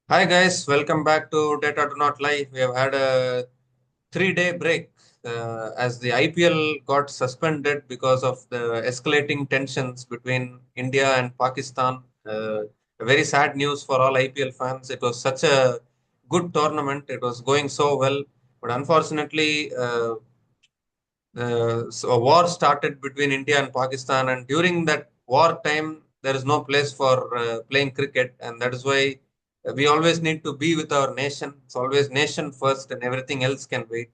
Hi guys, welcome back to Data Do Not Lie. We have had a 3 day break as the IPL got suspended because of the escalating tensions between India and Pakistan. A very sad news for all IPL fans. It was such a good tournament. It was going so well, but unfortunately, so a war started between India and Pakistan, and during that war time, there is no place for playing cricket, and that is why we always need to be with our nation. It's always nation first, and everything else can wait.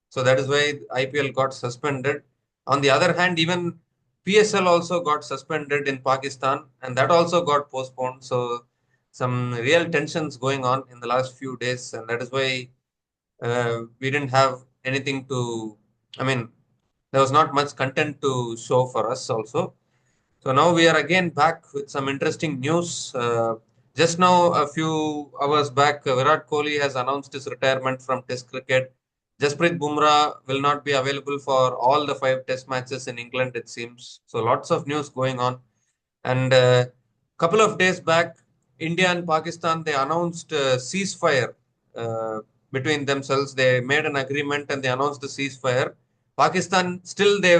So that is why IPL got suspended. On the other hand, even PSL also got suspended in Pakistan, and that also got postponed. So some real tensions going on in the last few days, and that is why we didn't have anything to. I mean, there was not much content to show for us also. So now we are again back with some interesting news. Just now, a few hours back, Virat Kohli has announced his retirement from Test cricket. Jasprit Bumrah will not be available for all the 5 Test matches in England, it seems. So lots of news going on. And a couple of days back, India and Pakistan they announced a ceasefire uh, between themselves. They made an agreement and they announced the ceasefire. Pakistan still they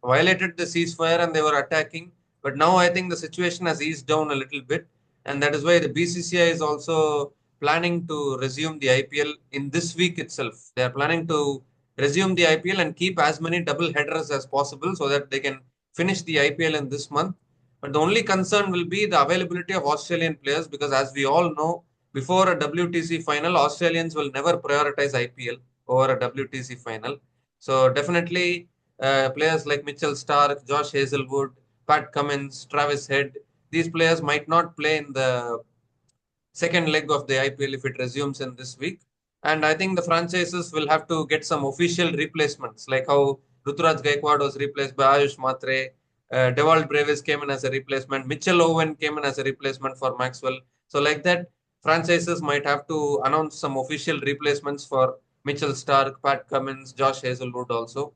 violated the ceasefire and they were attacking. But now I think the situation has eased down a little bit, and that is why the BCCI is also planning to resume the IPL in this week itself. They are planning to resume the IPL and keep as many double headers as possible so that they can finish the IPL in this month. But the only concern will be the availability of Australian players because, as we all know, before a WTC final, Australians will never prioritize IPL over a WTC final. So, definitely, players like Mitchell Stark, Josh Hazelwood, Pat Cummins, Travis Head, these players might not play in the second leg of the IPL if it resumes in this week. And I think the franchises will have to get some official replacements, like how Ruturaj Gaikwad was replaced by Ayush Matre, Dewald Brevis came in as a replacement, Mitchell Owen came in as a replacement for Maxwell. So, like that, franchises might have to announce some official replacements for Mitchell Stark, Pat Cummins, Josh Hazelwood also.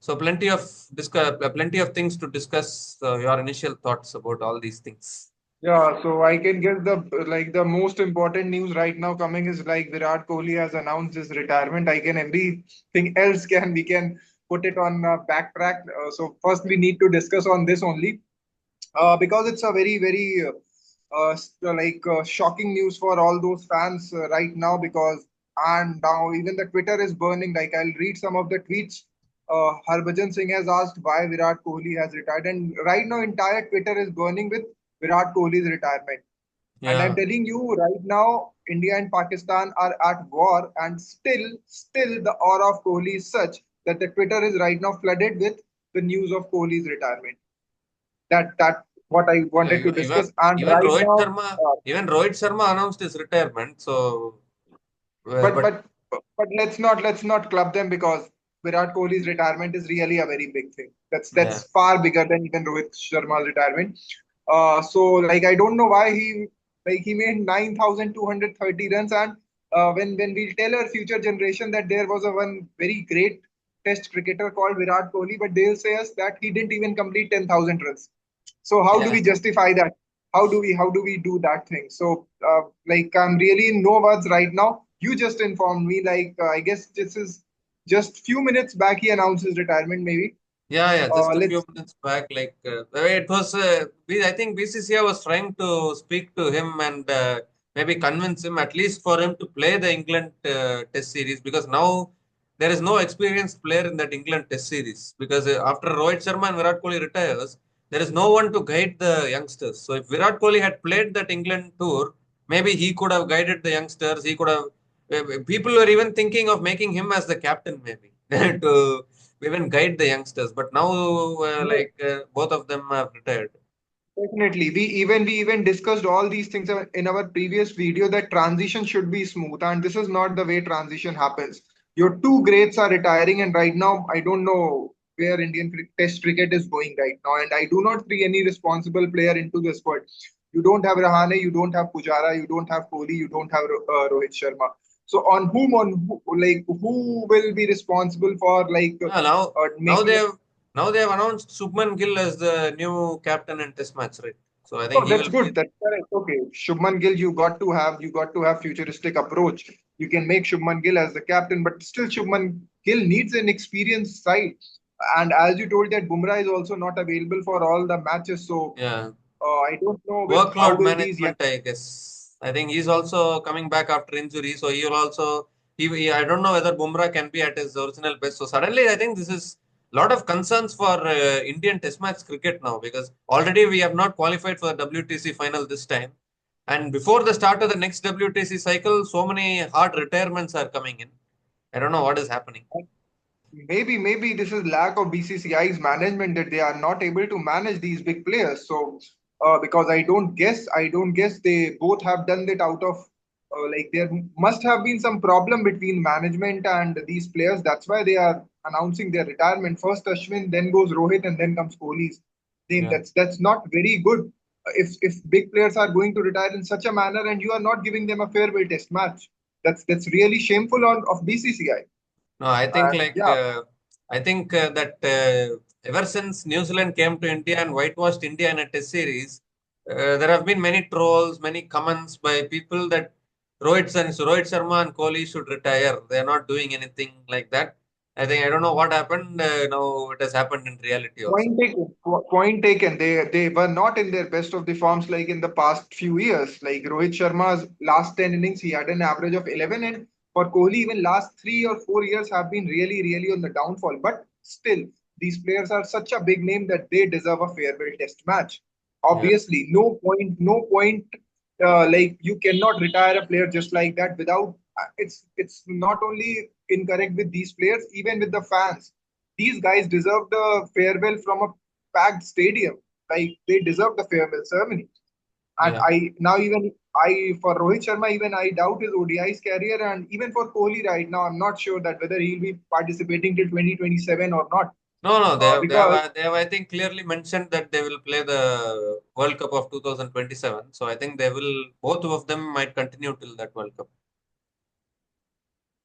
So, plenty of things to discuss. Your initial thoughts about all these things. Yeah, so I can guess the most important news right now coming is like Virat Kohli has announced his retirement. I can everything else can we can put it on backtrack. So first we need to discuss on this only because it's a very shocking news for all those fans right now because and now even the Twitter is burning. Like I'll read some of the tweets. Harbhajan Singh has asked why Virat Kohli has retired, and right now entire Twitter is burning with Virat Kohli's retirement. And I'm Yeah. telling you right now, India and Pakistan are at war, and still the aura of Kohli is such that the Twitter is right now flooded with the news of Kohli's retirement. That what I Yeah, wanted to even discuss. And even right Rohit now, Sharma, even Rohit Sharma announced his retirement. So, but but but but let's not club them because Virat Kohli's retirement is really a very big thing. That's yeah, that's far bigger than even Rohit Sharma's retirement. So like I don't know why he made 9,230 runs, and when we tell our future generation that there was a one very great Test cricketer called Virat Kohli, but they'll say us that he didn't even complete 10,000 runs. So how do yeah, we justify that? How do we do that thing? So like I'm really in no words right now. You just informed me. Like I guess this is just few minutes back he announced his retirement. Maybe. yeah. Just a few Let's minutes back, like the way it was, I think BCCI was trying to speak to him and maybe convince him at least for him to play the England Test series because now there is no experienced player in that England Test series because after Rohit Sharma and Virat Kohli retires, there is no one to guide the youngsters. So if Virat Kohli had played that England tour, maybe he could have guided the youngsters. He could have. People were even thinking of making him as the captain, maybe to even guide the youngsters. But now, both of them have retired. definitely. We even discussed all these things in our previous video that transition should be smooth, and this is not the way transition happens. Your two greats are retiring, and right now I don't know where Test cricket is going right now, and I do not see any responsible player into the squad. You don't have Rahane, you don't have Pujara, you don't have Kohli, you don't have Rohit Sharma. So like who will be responsible for Yeah, now making they have announced Subman Gill as the new captain in Test match, right? So I think Oh, he that's will be. good. That's correct. Okay, Shubman Gill, you got to have futuristic approach. You can make Shubman Gill as the captain, but still Shubman Gill needs an experienced side. And as you told that Bumrah is also not available for all the matches, so Yeah. I don't know with how Workload will these young. management, I guess. I think he's also coming back after injury, so he will also. I don't know whether Bumrah can be at his original best. So suddenly, I think this is a lot of concerns for Indian Test match cricket now because already we have not qualified for the WTC final this time, and before the start of the next WTC cycle, so many hard retirements are coming in. I don't know what is happening. Maybe this is lack of BCCI's management that they are not able to manage these big players. So because I don't guess they both have done it out of like there must have been some problem between management and these players. That's why they are announcing their retirement. First Ashwin, then goes Rohit, and then comes Kohli's name. Yeah. That's not very good. If big players are going to retire in such a manner and you are not giving them a farewell test match, that's really shameful on of BCCI. No, I think And like yeah. that ever since New Zealand came to India and whitewashed India in a Test series, there have been many trolls, many comments by people that Rohit Sharma and Kohli should retire. They are not doing anything like that. I don't know what happened. Now it has happened in reality also. Point taken. Point taken. They were not in their best of the forms like in the past few years. Like Rohit Sharma's last 10 innings, he had an average of 11, and for Kohli, even last 3 or 4 years have been really, really on the downfall. But still, these players are such a big name that they deserve a farewell test match. Yeah, Obviously, no point. Like you cannot retire a player just like that without. It's not only incorrect with these players, even with the fans. These guys deserve the farewell from a packed stadium. Like they deserve the farewell ceremony. And yeah. I now even I for Rohit Sharma even I doubt his ODI's career, and even for Kohli right now I'm not sure that whether he'll be participating till 2027 or not. No, no, Because they have, I think, clearly mentioned that they will play the World Cup of 2027. So I think they will, both of them might continue till that World Cup.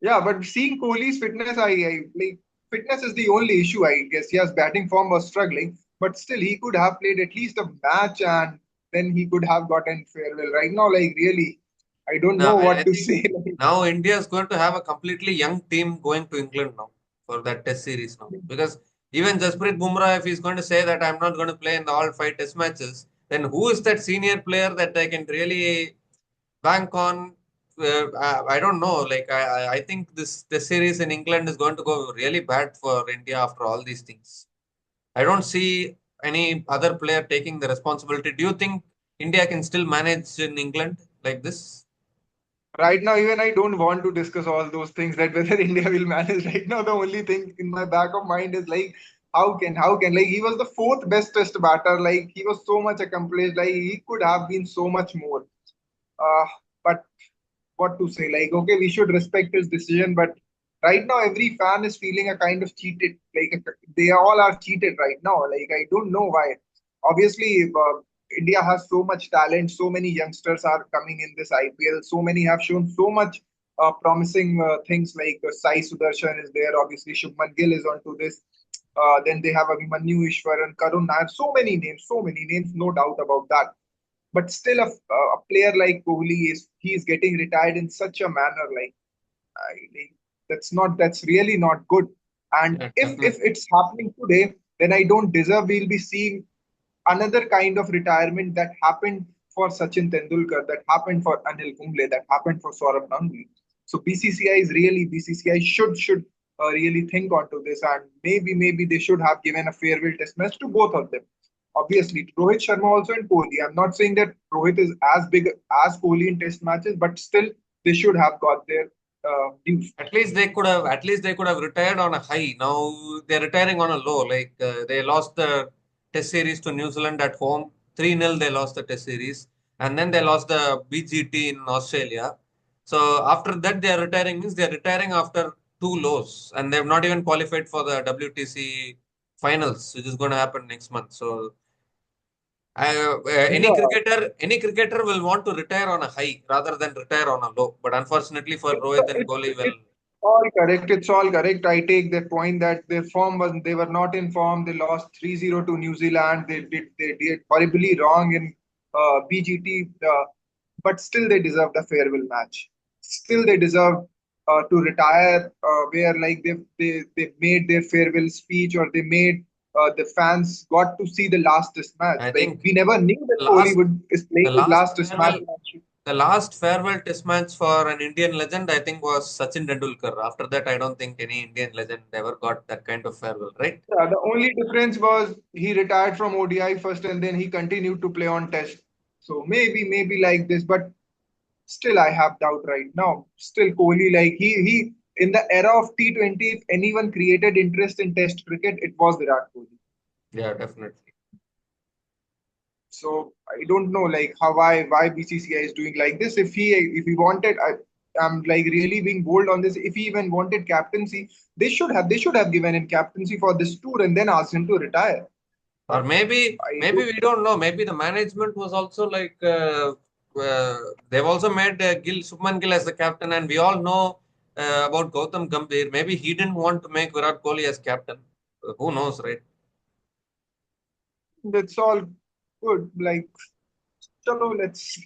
yeah, but seeing Kohli's fitness, I like fitness is the only issue I guess. Yes, batting form was struggling, but still he could have played at least a match and then he could have gotten farewell. Right now, like really, I don't Now, know I what to think say. now India is going to have a completely young team going to England now for that Test series now. Because even Jasprit Bumrah, if he's going to say that I'm not going to play in the all five Test matches, then who is that senior player that I can really bank on? I don't know. Like I think this series in England is going to go really bad for India after all these things. I don't see any other player taking the responsibility. Do you think India can still manage in England like this? Right now, even I don't want to discuss all those things that whether India will manage. Right now, the only thing in my back of mind is like, how can like he was the fourth best test batter. Like he was so much accomplished. Like he could have been so much more. But what to say? Like, okay, we should respect his decision, but right now every fan is feeling a kind of cheated. Like they all are cheated right now. Like I don't know why. Obviously, India has so much talent. So many youngsters are coming in this IPL. So many have shown so much promising things. Like Sai Sudarshan is there. Obviously, Shubman Gill is onto this. Then they have Abhimanyu Ishwaran, Karun Nair. So many names, no doubt about that. But still, a player like Kohli is he is getting retired in such a manner. Like that's really not good. And Yeah, if definitely. it's happening today, then I don't deserve. We'll be seeing another kind of retirement that happened for Sachin Tendulkar, that happened for Anil Kumble, that happened for Saurabh Ganguly. So BCCI should really think onto this, and maybe they should have given a farewell test match to both of them. Obviously, Rohit Sharma also and Kohli. I'm not saying that Rohit is as big as Kohli in test matches, but still they should have got their dues. At least they could have retired on a high. Now they're retiring on a low. Like they lost the Test series to New Zealand at home, 3-0 they lost the Test series, and then they lost the BGT in Australia. So after that they are retiring means they are retiring after two lows, and they have not even qualified for the WTC finals, which is going to happen next month. So Yeah, any cricketer will want to retire on a high rather than retire on a low. But unfortunately for Rohit and Kohli, well, it's all correct. It's all correct. I take that point that their form was they were not in form. They lost 3-0 to New Zealand. They did horribly wrong in BGT, but still they deserve the farewell match. Still they deserve to retire, where like they made their farewell speech, or they made the fans got to see the last test match. I Like think we never knew that Kohli last would is the playing his last last test match. farewell the last farewell test match for an Indian legend, I think, was Sachin Tendulkar. After that, I don't think any Indian legend ever got that kind of farewell, right? Yeah, the only difference was he retired from ODI first, and then he continued to play on Test. So maybe like this, but still I have doubt right now. Still Kohli, like he in the era of T20, if anyone created interest in Test cricket, it was Virat Kohli. Yeah, definitely. So I don't know like how why BCCI is doing like this. If he wanted, I'm like really being bold on this. If he even wanted captaincy, they should have given him captaincy for this tour and then asked him to retire. Or But I maybe don't. we don't know. Maybe the management was also like they've also made Shubman Gill as the captain, and we all know about Gautam Gambhir. Maybe he didn't want to make Virat Kohli as captain. Who knows, right? That's all good. Like, chalo, let's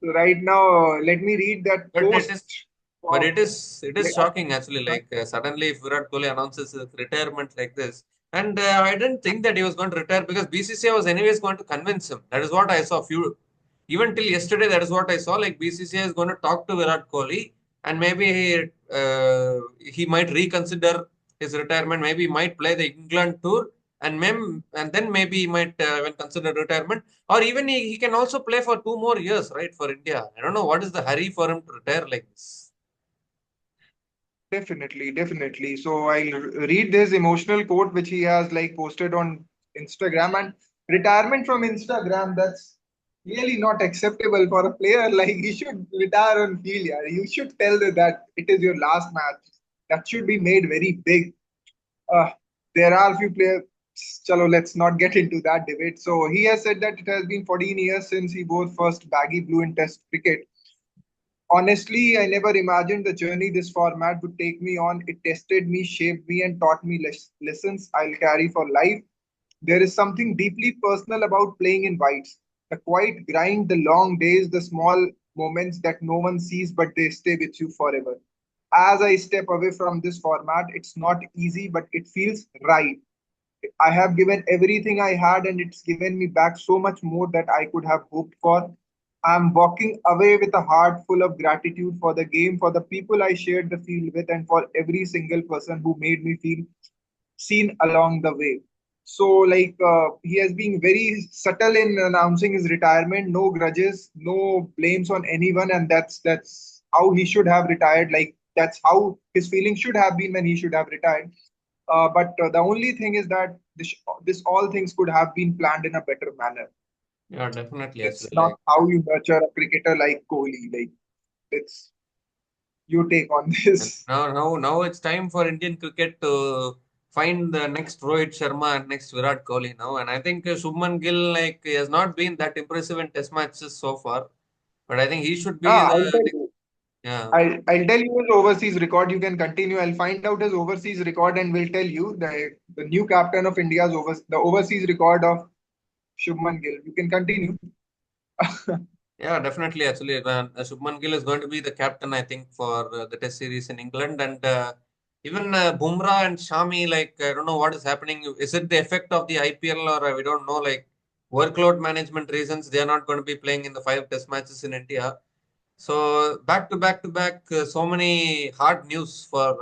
right now. Let me read that But it is, post but of. it is shocking actually. Like suddenly, if Virat Kohli announces his retirement like this, and I didn't think that he was going to retire because BCCI was anyways going to convince him. That is what I saw. Few even till yesterday, that is what I saw. Like BCCI is going to talk to Virat Kohli, and maybe he might reconsider his retirement. Maybe he might play the England tour, and then maybe he might even consider retirement. Or even he can also play for 2 more years, right, for India. I don't know what is the hurry for him to retire like this. Definitely, definitely. So I'll read this emotional quote which he has like posted on Instagram. And retirement from Instagram, that's really not acceptable for a player. Like you should retire on field, yeah. You should tell that it is your last match. That should be made very big. Uh, there are a few players. Chalo, let's not get into that debate. So he has said that it has been 14 years since he wore first baggy blue in Test cricket. Honestly, I never imagined the journey this format would take me on. It tested me, shaped me, and taught me lessons I'll carry for life. There is something deeply personal about playing in whites. The quiet grind, the long days, the small moments that no one sees but they stay with you forever. As I step away from this format, it's not easy, but it feels right. I have given everything I had, and it's given me back so much more that I could have hoped for. I'm walking away with a heart full of gratitude for the game, for the people I shared the field with, and for every single person who made me feel seen along the way. So, like, he has been very subtle in announcing his retirement. No grudges, no blames on anyone, and that's how he should have retired. Like, that's how his feelings should have been when he should have retired. But the only thing is that this all things could have been planned in a better manner. Yeah, definitely. It's Actually, not like how you nurture a cricketer like Kohli. Like, it's you take on and this. now it's time for Indian cricket to find the next Rohit Sharma and next Virat Kohli now. And I think Shubman Gill, like, he has not been that impressive in Test matches so far, but I think he should be Ah, the I'll tell next. you. Yeah. I'll tell you his overseas record. You can continue. I'll find out his overseas record and will tell you the new captain of India's the overseas record of Shubman Gill. You can continue. Yeah, definitely. Actually, Shubman Gill is going to be the captain, I think, for the Test series in England, and even Bumrah and Shami. Like, I don't know what is happening. Is it the effect of the IPL, or we don't know? Like, workload management reasons, they are not going to be playing in the 5 Test matches in India. So back to back to back, so many hard news for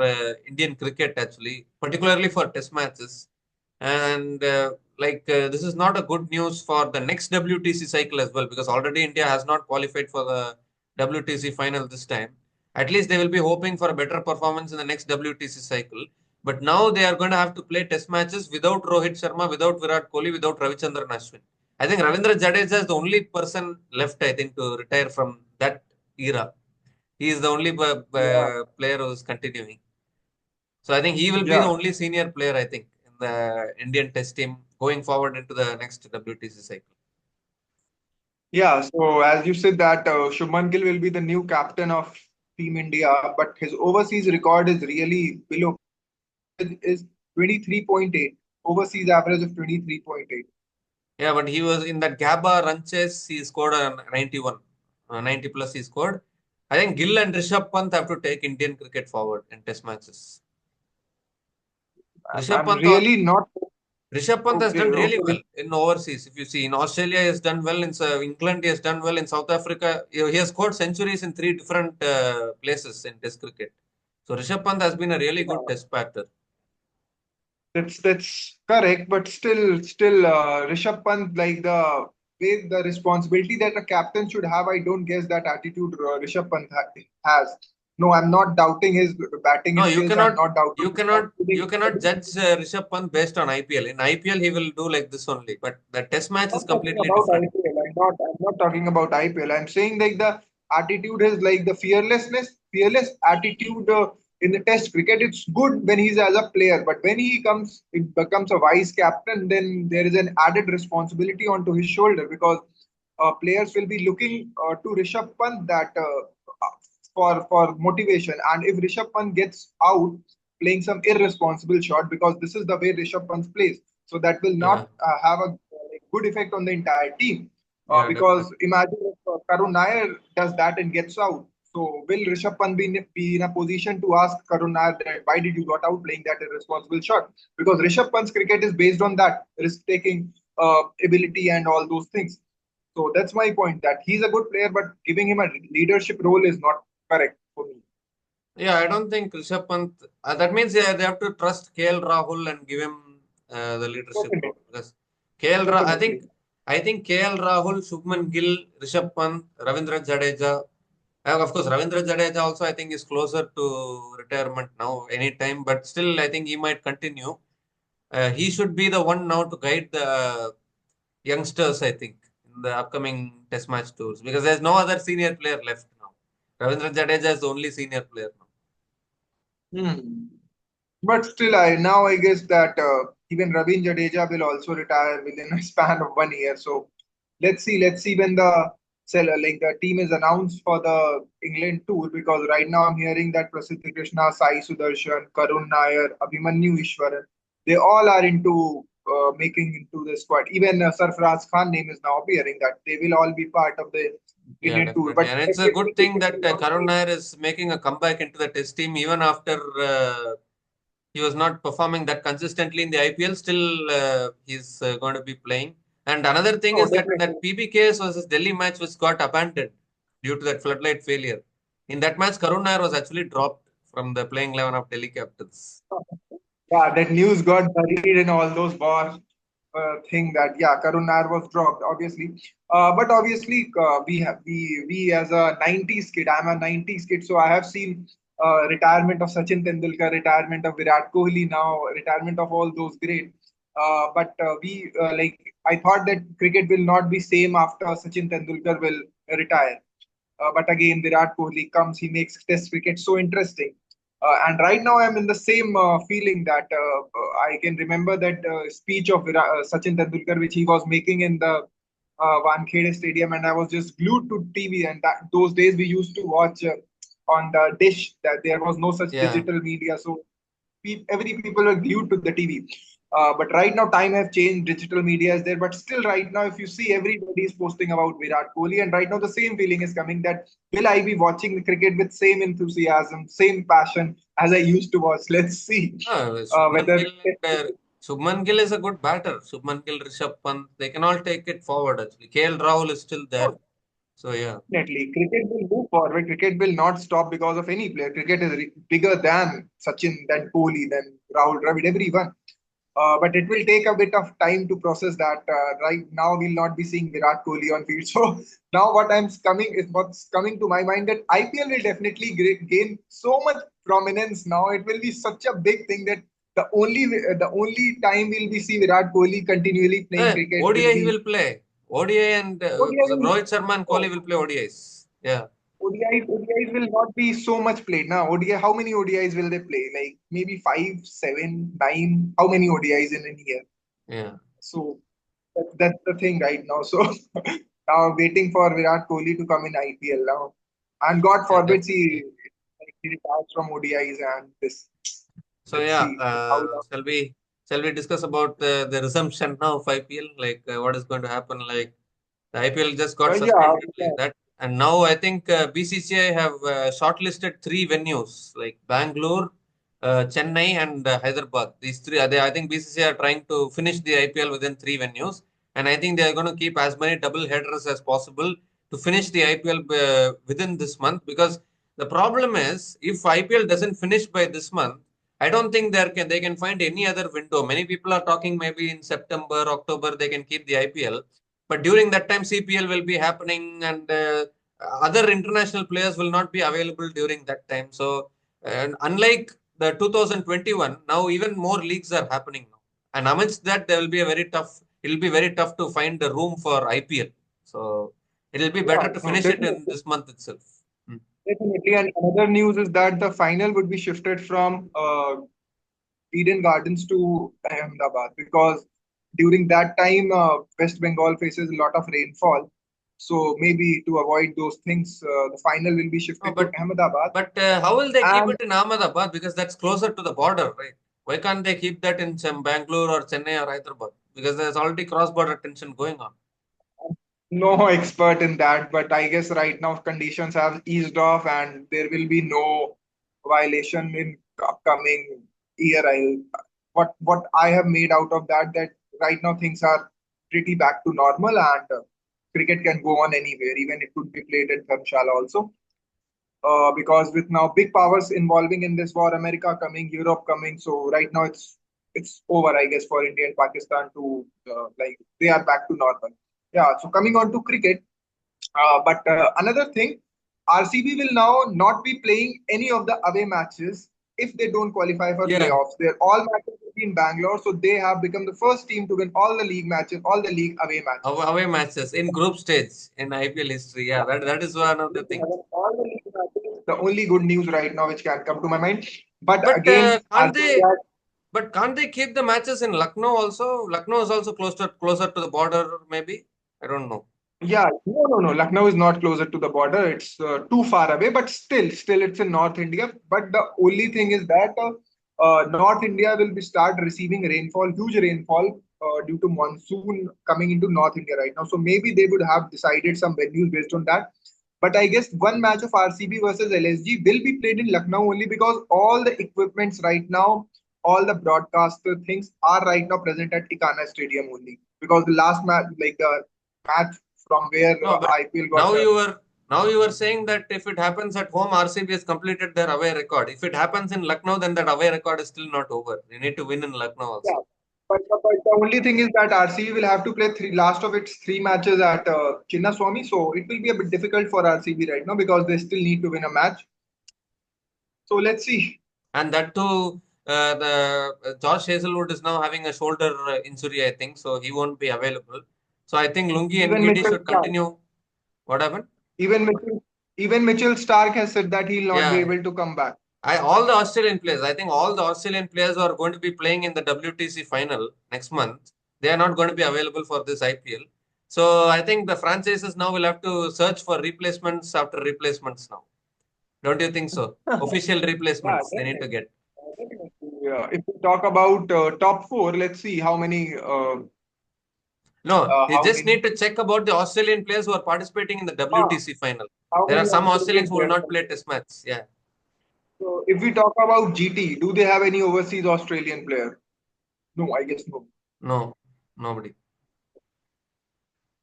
Indian cricket actually, particularly for Test matches, and this is not a good news for the next WTC cycle as well because already India has not qualified for the WTC final this time. At least they will be hoping for a better performance in the next WTC cycle. But now they are going to have to play Test matches without Rohit Sharma, without Virat Kohli, without Ravichandran Ashwin. I think Ravindra Jadeja is the only person left, I think, to retire from that era. He is the only Yeah, player who is continuing. So I think he will be the yeah, only senior player, I think, in the Indian Test team going forward into the next WTC cycle. yeah. So as you said that Shubman Gill will be the new captain of Team India, but his overseas record is really below. Is 23.8 overseas average of 23.8. Yeah, but he was in that Gabba run chase. He scored a 91, 90 plus. He scored. I think Gill and Rishabh Pant have to take Indian cricket forward in Test matches. Rishabh I'm Pant, really not Rishabh Pant has okay. done really Okay. well in overseas. If you see, in Australia, he has done well. In England, he has done well. In South Africa, he has scored centuries in three different places in Test cricket. So Rishabh Pant has been a really good Test batter. That's correct, but still, Rishabh Pant, like the way the responsibility that a captain should have, I don't guess that attitude Rishabh Pant has. No, I'm not doubting his batting No, skills. I'm not doubting his you fielding. cannot judge Rishabh Pant based on IPL. In IPL, he will do like this only, but the Test match I'm is not talking completely about different. IPL. I'm not talking about IPL. I'm saying like the attitude is like the fearless attitude in the Test cricket. It's good when he's as a player, but when it becomes a vice captain, then there is an added responsibility onto his shoulder because players will be looking to Rishabh Pant that for motivation. And if Rishabh Pant gets out playing some irresponsible shot, because this is the way Rishabh Pant plays, so that will Yeah, not have a good effect on the entire team. yeah, Because definitely. imagine if Karun Nair does that and gets out. So will Rishabh Pant be in a position to ask Karun Nair that why did you got out playing that irresponsible shot? Because Rishabh Pant's cricket is based on that risk-taking ability and all those things. So that's my point that he's a good player, but giving him a leadership role is not correct for me. Yeah, I don't think Rishabh Pant. That means they have to trust KL Rahul and give him the leadership Definitely, role because KL. definitely. I think KL Rahul, Shubman Gill, Rishabh Pant, Ravindra Jadeja. Of course, Ravindra Jadeja also I think is closer to retirement now anytime, but still I think he might continue. He should be the one now to guide the youngsters, I think, in the upcoming Test match tours because there's no other senior player left now. Ravindra Jadeja is the only senior player now. Hmm. But still, I guess that even Ravin Jadeja will also retire within a span of 1 year. So let's see when the like the team is announced for the England tour, because right now I'm hearing that Prasidh Krishna, Sai Sudarshan, Karun Nair, Abhimanyu Ishwaran, they all are into making into the squad. Even Sarfaraz Khan name is now appearing that they will all be part of the Yeah, Indian tour. definitely. But And it's a definitely good thing cricket that will not Karun be. Nair is making a comeback into the Test team even after he was not performing that consistently in the IPL. Still, he's going to be playing. And another thing Oh, is that definitely. PBKS versus Delhi match was got abandoned due to that floodlight failure. In that match, Karun Nair was actually dropped from the playing 11 of Delhi Capitals. Yeah, that news got buried in all those war thing that yeah, Karun Nair was dropped, obviously. But obviously, we as a '90s kid, I'm a '90s kid, so I have seen retirement of Sachin Tendulkar, retirement of Virat Kohli, now retirement of all those great. But we like I thought that cricket will not be same after Sachin Tendulkar will retire. But again, Virat Kohli comes, he makes Test cricket so interesting. And right now, I'm in the same feeling that I can remember that speech of Sachin Tendulkar, which he was making in the Wankhede Stadium, and I was just glued to TV. And those days we used to watch on the dish. That there was no such Yeah. digital media, so every people were glued to the TV. But right now, time have changed. Digital media is there, but still, right now, if you see, everybody is posting about Virat Kohli, and right now, the same feeling is coming that will I be watching the cricket with same enthusiasm, same passion as I used to watch? Let's see Shubman whether Gill and Shubman Gill is a good batter. Shubman Gill, Rishabh Pant, they can all take it forward actually. KL Rahul is still there. oh, So yeah, definitely cricket will move forward. Cricket will not stop because of any player. Cricket is bigger than Sachin, than Kohli, than Rahul Dravid, everyone. But it will take a bit of time to process that. Right now, we'll not be seeing Virat Kohli on field. So now, what's coming to my mind that IPL will definitely gain so much prominence. Now it will be such a big thing that the only time we'll be see Virat Kohli continually playing cricket will ODI he be will play. ODI and ODI. Rohit Sharma and Kohli Oh, will play ODIs. Yeah, ODIs will not be so much played now. ODI, how many ODIs will they play? Like maybe five, seven, nine. How many ODIs in a year? yeah, So that's the thing right now. So now waiting for Virat Kohli to come in IPL now, and God yeah, forbid definitely. he retires from ODIs and this. So Let's yeah, see how long. shall we? Shall we discuss about the resumption now of IPL? Like what is going to happen? Like the IPL just got Yeah, suspended like that, and now I think BCCI have shortlisted three venues like Bangalore, Chennai, and Hyderabad. These three, I think BCCI are trying to finish the IPL within three venues, and I think they are going to keep as many double headers as possible to finish the IPL within this month. Because the problem is, if IPL doesn't finish by this month, I don't think they can find any other window. Many people are talking maybe in September, October they can keep the IPL, but during that time, CPL will be happening, and other international players will not be available during that time. So, and unlike the 2021, now even more leagues are happening now. And amidst that, there will be a very tough. It will be very tough to find the room for IPL. So, it will be yeah, better to no, finish it in definitely. this month itself. Hmm. Definitely. And another news is that the final would be shifted from Eden Gardens to Ahmedabad because during that time, West Bengal faces a lot of rainfall. So maybe to avoid those things, the final will be Oh, shifted to Ahmedabad. how will they keep And it in Ahmedabad? Because that's closer to the border, right? Why can't they keep that in some Bangalore or Chennai or Hyderabad? Because there's already cross-border tension going on. no expert in that, but I guess right now conditions have eased off and there will be no violation in upcoming year. What I have made out of that right now things are pretty back to normal and cricket can go on anywhere, even it could be played at Dharmshala also. Because with now big powers involving in this war, America coming, Europe coming, so right now it's over, I guess, for India and Pakistan to like they are back to normal. Yeah. So coming on to cricket, but another thing, RCB will now not be playing any of the away matches if they don't qualify for Yeah, playoffs. Their all matches will be in Bangalore, so they have become the first team to win all the league matches, all the league away matches. away matches in group stage in IPL history. Yeah, that is one of the They things. have won all the league matches. The only good news right now which can come to my mind. But But again, can't RCB they? has But can't they keep the matches in Lucknow also? Lucknow is also closer to the border. Maybe I don't know. yeah, no. Lucknow is not closer to the border. It's too far away, but still, it's in North India. But the only thing is that North India will be start receiving rainfall, huge rainfall due to monsoon coming into North India right now. So maybe they would have decided some venues based on that. But I guess one match of RCB versus LSG will be played in Lucknow only because all the equipments right now, all the broadcaster things are right now present at Ikana Stadium only. Because the last match, like the match from where No, but IPL got now you were now you were saying that if it happens at home, RCB has completed their away record. If it happens in Lucknow, then that away record is still not over. You need to win in Lucknow yeah. also. But the only thing is that RCB will have to play three last of its three matches at Chinnaswamy, so it will be a bit difficult for RCB right now because they still need to win a match. So let's see. And that too, the Josh Hazelwood is now having a shoulder injury, I think, so he won't be available. So I think Lungi Even Ngidi Mitchell should Stark, continue. What happened? even Mitchell, even Mitchell Stark has said that he'll not be Yeah, able to come back. all the Australian players. I think all the Australian players who are going to be playing in the WTC final next month. They are not going to be available for this IPL. So I think the franchises now will have to search for replacements after replacements now. Don't you think so? Official Yeah, replacements they need to definitely. get. Definitely. If we talk about top four, let's see No, you how just many need to check about the Australian players who are participating in the uh, WTC final. how There are many some Australians Australian who will players. not play test match. Yeah. So if we talk about GT, do they have any overseas Australian player? No, I guess no. No, nobody.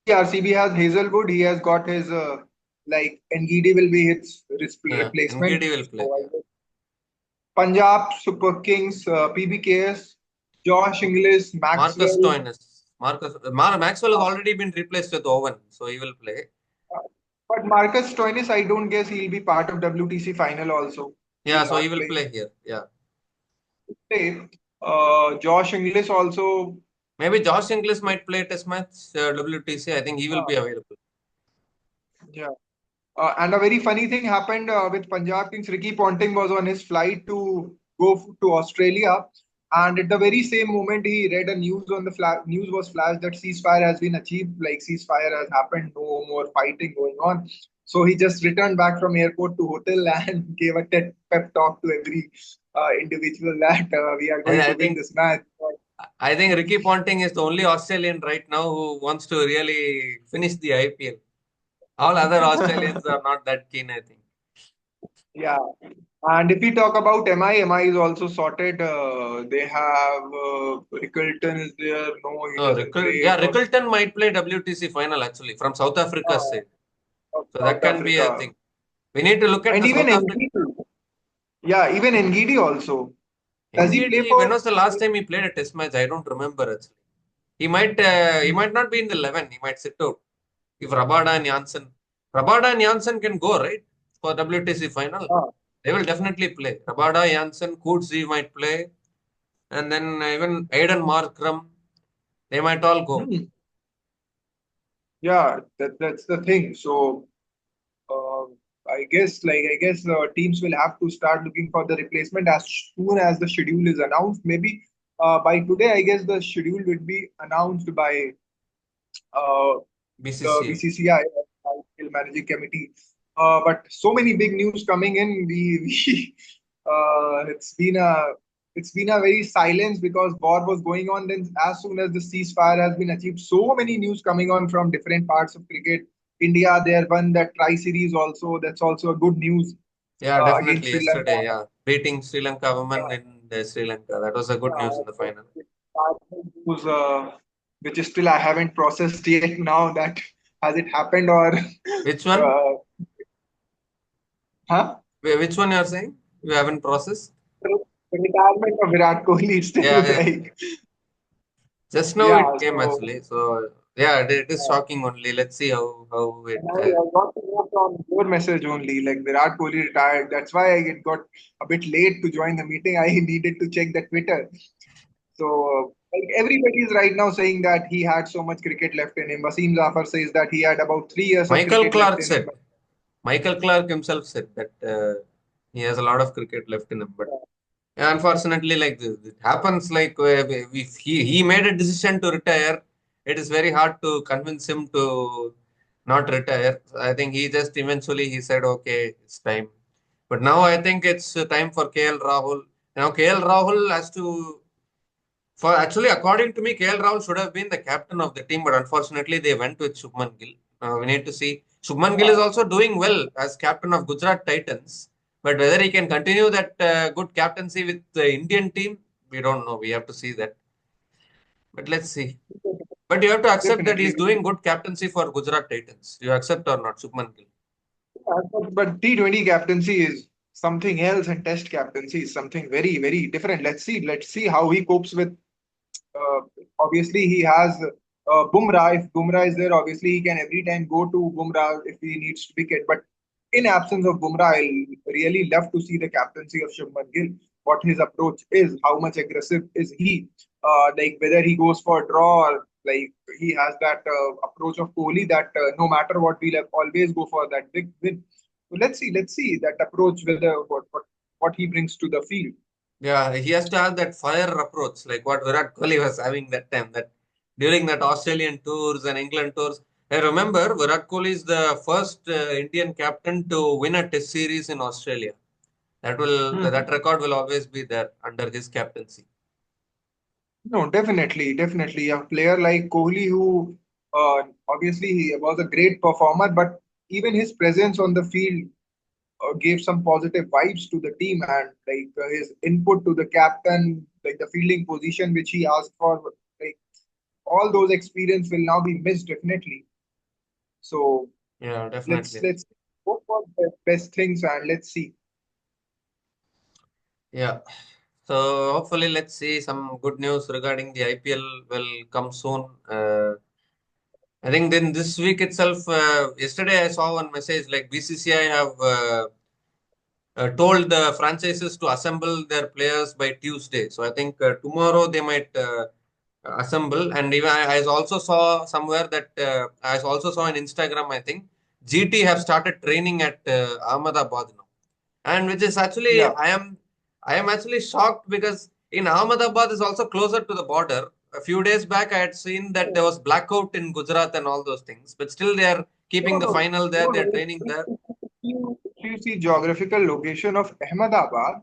RCB has Hazelwood. He has got his like Ngidi will be his Yeah. replacement. Ngidi will play. So I Yeah. guess Punjab Super Kings, PBKS, Josh Inglis, Marcus Maxwell. Stoinis. Maxwell has Uh, already been replaced with Owen, so he will play. but Marcus Stoinis, I don't guess he'll be part of WTC final also. He Yeah, will so he not will play. play here. Yeah. Josh Inglis also. Maybe Josh Inglis might play test match WTC. I think he will Uh, be available. yeah. And a very funny thing happened with Punjab Kings. Ricky Ponting was on his flight to to Australia, and at the very same moment, he read a news on the news was flashed that ceasefire has been achieved. Like ceasefire has happened, no more fighting going on. So he just returned back from airport to hotel and gave a pep talk to every individual that we are going I to win think this match. I think Ricky Ponting is the only Australian right now who wants to really finish the IPL. All other Australians are not that keen, I think. Yeah. And if we talk about MI is also sorted. They have Rickelton is there. No, he No, doesn't play. Yeah, Rickelton might play WTC final actually from South Africa's Uh, side. of So that South can be a Africa. thing. We need to look at And the even South Africa. Ngidi. Yeah, even Ngidi also. Does he play NGD, when for? was the last time he played a test match? I don't remember actually. He Hmm. might not be in the 11. He might sit out. If Rabada and Janssen can go, right? For WTC final. Ah. They will definitely play. Rabada, Janssen, Coetzee might play. And then even Aiden Markram, they might all go. Hmm. Yeah, that's the thing. So uh, I guess teams will have to start looking for the replacement as soon as the schedule is announced. Maybe by today, I guess the schedule will be announced by uh, the BCCI. BCCI, Bicycle Managing Committee. But so many big news coming in. We it's been a very silence because war was going on. Then as soon as the ceasefire has been achieved, so many news coming on from different parts of cricket. India, they won that tri series also. That's also a good news Yeah, against definitely. Sri Lanka. Yesterday, yeah. Beating Sri Lanka women Yeah, in Sri Lanka. That was a good news in the yeah, final. news, which is still I haven't processed yet. Now that has it happened or Which one? uh, huh? Which one you are saying? You haven't processed? The retirement of Virat Kohli is still Yeah, yeah. like, Just now yeah. it came So actually. So yeah, it is shocking only. Let's see how it. and I got to know from your message only, like Virat Kohli retired. That's why it got a bit late to join the meeting. I needed to check the Twitter. So like everybody is right now saying that he had so much cricket left in him. Wasim Zafar says that he had about 3 years of Michael cricket left Clark in him. said. Michael Clark himself said that he has a lot of cricket left in him, but yeah, unfortunately, like this, it happens. Like if he made a decision to retire, it is very hard to convince him to not retire. I think he just eventually he said, okay, it's time. But now I think it's time for KL Rahul. Now KL Rahul has to. For actually, according to me, KL Rahul should have been the captain of the team, but unfortunately, they went with Shubman Gill. We need to see. Shubman Gill is also doing well as captain of Gujarat Titans, but whether he can continue that good captaincy with the Indian team, we don't know. We have to see that. But let's see. But you have to accept that Definitely. he's doing good captaincy for Gujarat Titans. Do you accept or not, Shubman Gill? But T20 captaincy is something else, and Test captaincy is something very, very different. Let's see. Let's see how he copes with. Uh, Obviously, he has Bumrah. If Bumrah is there, obviously he can every time go to Bumrah if he needs to wicket. But in absence of Bumrah, I really love to see the captaincy of Shubman Gill. What his approach is, how much aggressive is he? Like whether he goes for draw or like he has that approach of Kohli that no matter what, we'll always go for that big win. So let's see that approach, whether what he brings to the field. Yeah, he has to have that fire approach, like what Virat Kohli was having that time. That during that Australian tours and England tours, I remember Virat Kohli is the first Indian captain to win a Test series in Australia. That record will always be there under his captaincy. No, definitely. A player like Kohli, who obviously he was a great performer, but even his presence on the field gave some positive vibes to the team, and like his input to the captain, like the fielding position which he asked for, like all those experience will now be missed definitely. So Yeah, let's definitely. let's hope for the best things and let's see. Yeah. So hopefully, let's see some good news regarding the IPL will come soon. I think then this week itself, yesterday I saw one message like BCCI have told the franchises to assemble their players by Tuesday. So I think tomorrow they might assemble. And even I also saw somewhere that I also saw on Instagram. I think GT have started training at Ahmedabad now, and which is actually Yeah. I am actually shocked because in Ahmedabad is also closer to the border. A few days back, I had seen that there was blackout in Gujarat and all those things, but still they are keeping No, the no, final there. no, They are no. training there. If you see geographical location of Ahmedabad,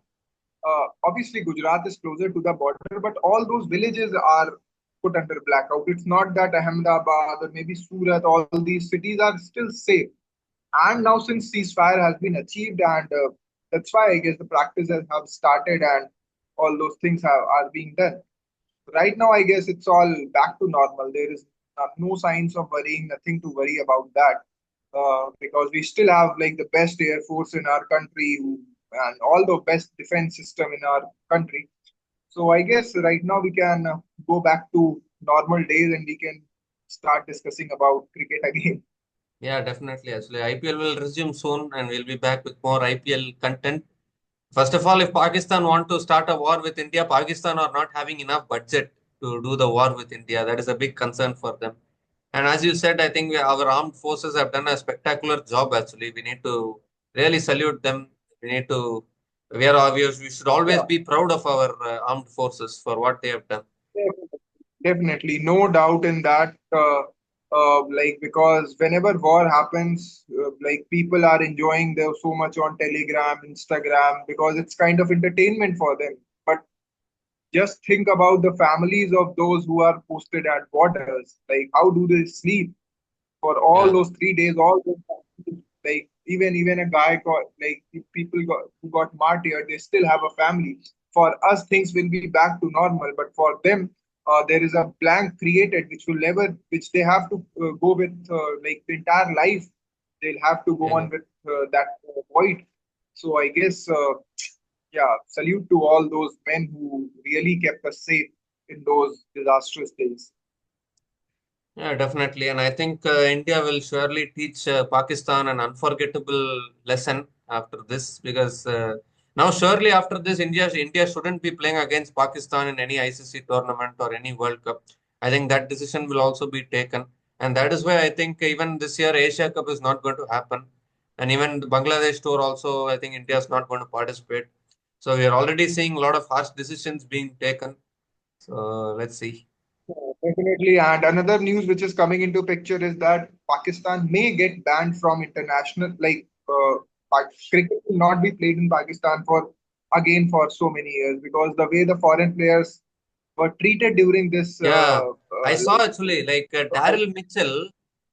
Obviously Gujarat is closer to the border, but all those villages are put under blackout. It's not that Ahmedabad or maybe Surat, all these cities are still safe. And now since ceasefire has been achieved, and that's why I guess the practices have started and all those things are being done. Right now, I guess it's all back to normal. There is no signs of worrying, nothing to worry about that, because we still have like the best air force in our country and all the best defense system in our country. So I guess right now we can go back to normal days and we can start discussing about cricket again. Yeah, definitely. Actually, IPL will resume soon, and we'll be back with more IPL content. First of all, if Pakistan want to start a war with India, Pakistan are not having enough budget to do the war with India. That is a big concern for them. And as you said, I think our armed forces have done a spectacular job. Actually, we need to really salute them. We need to. We should always Yeah. be proud of our armed forces for what they have done. Definitely, no doubt in that. Like because whenever war happens, like people are enjoying there so much on Telegram, Instagram, because it's kind of entertainment for them. But just think about the families of those who are posted at borders. Like, how do they sleep for all Yeah, those 3 days? All those, like even a guy got like if people got who got martyred, they still have a family. For us, things will be back to normal, but for them, there is a blank created which will never, which they have to go with like the entire life. They'll have to go yeah. on with that void. So I guess, yeah, salute to all those men who really kept us safe in those disastrous days. Yeah, definitely. And I think India will surely teach Pakistan an unforgettable lesson after this because now surely after this India shouldn't be playing against Pakistan in any ICC tournament or any World Cup. I think that decision will also be taken. And that is why I think even this year Asia Cup is not going to happen. And even the Bangladesh tour also, I think India is not going to participate. So we are already seeing a lot of harsh decisions being taken. So let's see. Definitely. And another news which is coming into picture is that Pakistan may get banned from international, like cricket will not be played in Pakistan for again for so many years because the way the foreign players were treated during this, Yeah, I saw like, actually like Daryl Mitchell.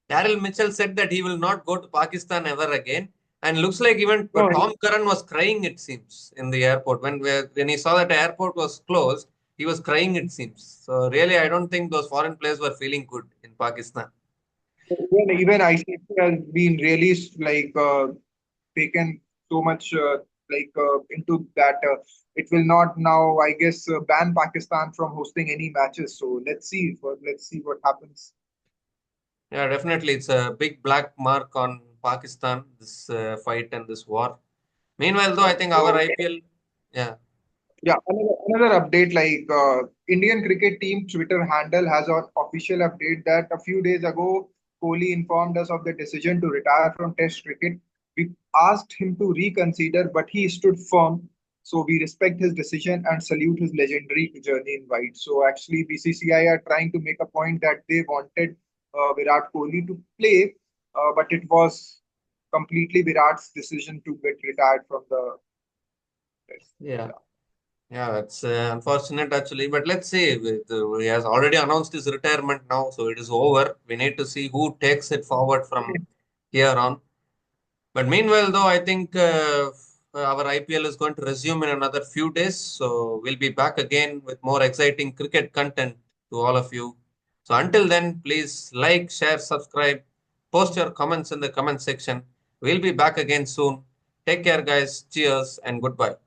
Daryl Mitchell said that he will not go to Pakistan ever again, and looks like even no, Tom Curran was crying. It seems in the airport when he saw that the airport was closed, he was crying. It seems so. Really, I don't think those foreign players were feeling good in Pakistan. even ICC has been really like taken so much into that it will not now, I guess, ban Pakistan from hosting any matches. So let's see what happens. Yeah, definitely, it's a big black mark on Pakistan. This fight and this war. Meanwhile, though, I think our So IPL. Yeah, yeah, another update like Indian cricket team Twitter handle has an official update that a few days ago, Kohli informed us of the decision to retire from Test cricket. We asked him to reconsider, but he stood firm. So we respect his decision and salute his legendary journey in white. So actually, BCCI are trying to make a point that they wanted Virat Kohli to play, but it was completely Virat's decision to get retired from the Test. yeah. Yeah. Yeah, that's unfortunate actually. But let's see. He has already announced his retirement now, so it is over. We need to see who takes it forward from here on. But meanwhile, though, I think our IPL is going to resume in another few days. So we'll be back again with more exciting cricket content to all of you. So until then, please like, share, subscribe, post your comments in the comment section. We'll be back again soon. Take care, guys. Cheers and goodbye.